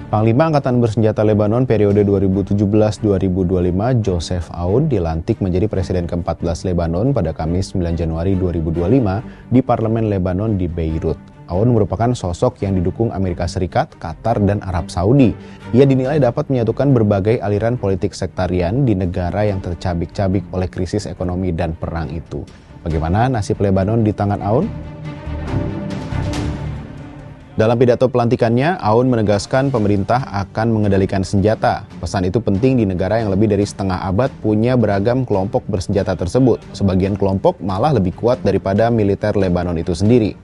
Panglima Angkatan Bersenjata Lebanon periode 2017-2025 Joseph Aoun dilantik menjadi Presiden ke-14 Lebanon pada Kamis 9 Januari 2025 di Parlemen Lebanon di Beirut. Aoun merupakan sosok yang didukung Amerika Serikat, Qatar, dan Arab Saudi. Ia dinilai dapat menyatukan berbagai aliran politik sektarian di negara yang tercabik-cabik oleh krisis ekonomi dan perang itu. Bagaimana nasib Lebanon di tangan Aoun? Dalam pidato pelantikannya, Aoun menegaskan pemerintah akan mengendalikan senjata. Pesan itu penting di negara yang lebih dari setengah abad punya beragam kelompok bersenjata tersebut. Sebagian kelompok malah lebih kuat daripada militer Lebanon itu sendiri.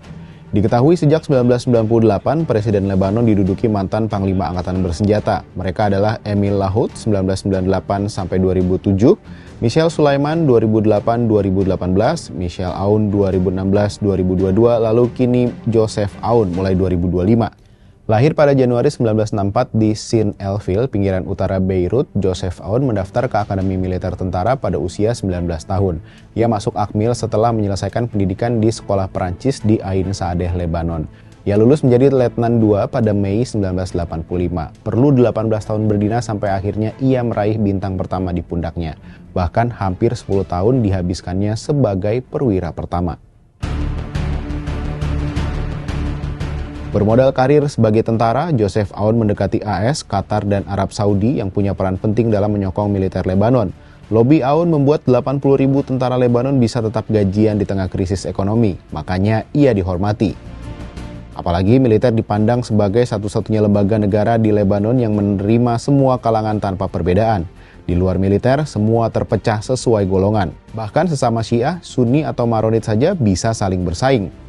Diketahui sejak 1998, Presiden Lebanon diduduki mantan Panglima Angkatan Bersenjata. Mereka adalah Emil Lahoud 1998-2007, Michel Sulaiman 2008-2018, Michel Aoun 2016-2022, lalu kini Joseph Aoun mulai 2025. Lahir pada Januari 1964 di Shin El-Fil, pinggiran utara Beirut, Joseph Aoun mendaftar ke Akademi Militer Tentara pada usia 19 tahun. Ia masuk Akmil setelah menyelesaikan pendidikan di Sekolah Perancis di Ain Saadeh, Lebanon. Ia lulus menjadi Letnan II pada Mei 1985. Perlu 18 tahun berdinas sampai akhirnya ia meraih bintang pertama di pundaknya. Bahkan hampir 10 tahun dihabiskannya sebagai perwira pertama. Bermodal karir sebagai tentara, Joseph Aoun mendekati AS, Qatar, dan Arab Saudi yang punya peran penting dalam menyokong militer Lebanon. Lobi Aoun membuat 80.000 tentara Lebanon bisa tetap gajian di tengah krisis ekonomi, makanya ia dihormati. Apalagi militer dipandang sebagai satu-satunya lembaga negara di Lebanon yang menerima semua kalangan tanpa perbedaan. Di luar militer, semua terpecah sesuai golongan. Bahkan sesama Syiah, Sunni, atau Maronit saja bisa saling bersaing.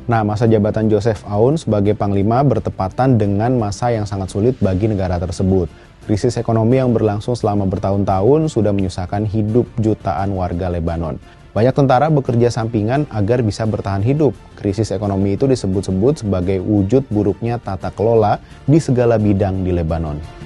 Nah, masa jabatan Joseph Aoun sebagai Panglima bertepatan dengan masa yang sangat sulit bagi negara tersebut. Krisis ekonomi yang berlangsung selama bertahun-tahun sudah menyusahkan hidup jutaan warga Lebanon. Banyak tentara bekerja sampingan agar bisa bertahan hidup. Krisis ekonomi itu disebut-sebut sebagai wujud buruknya tata kelola di segala bidang di Lebanon.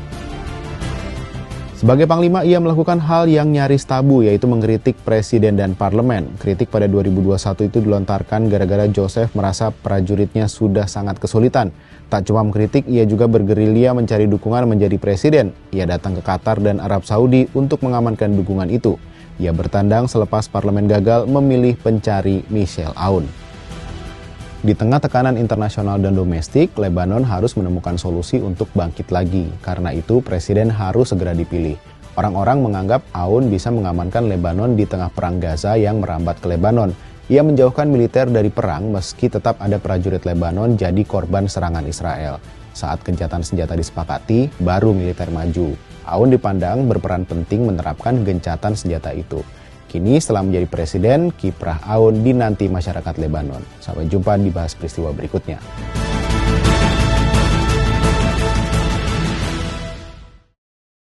Sebagai Panglima, ia melakukan hal yang nyaris tabu, yaitu mengkritik Presiden dan Parlemen. Kritik pada 2021 itu dilontarkan gara-gara Joseph merasa prajuritnya sudah sangat kesulitan. Tak cuma mengkritik, ia juga bergerilya mencari dukungan menjadi presiden. Ia datang ke Qatar dan Arab Saudi untuk mengamankan dukungan itu. Ia bertandang selepas Parlemen gagal memilih pencari Michel Aoun. Di tengah tekanan internasional dan domestik, Lebanon harus menemukan solusi untuk bangkit lagi. Karena itu, Presiden harus segera dipilih. Orang-orang menganggap Aoun bisa mengamankan Lebanon di tengah perang Gaza yang merambat ke Lebanon. Ia menjauhkan militer dari perang meski tetap ada prajurit Lebanon jadi korban serangan Israel. Saat gencatan senjata disepakati, baru militer maju. Aoun dipandang berperan penting menerapkan gencatan senjata itu. Kini setelah menjadi presiden, kiprah Aoun dinanti masyarakat Lebanon. Sampai jumpa di Bahas Peristiwa berikutnya.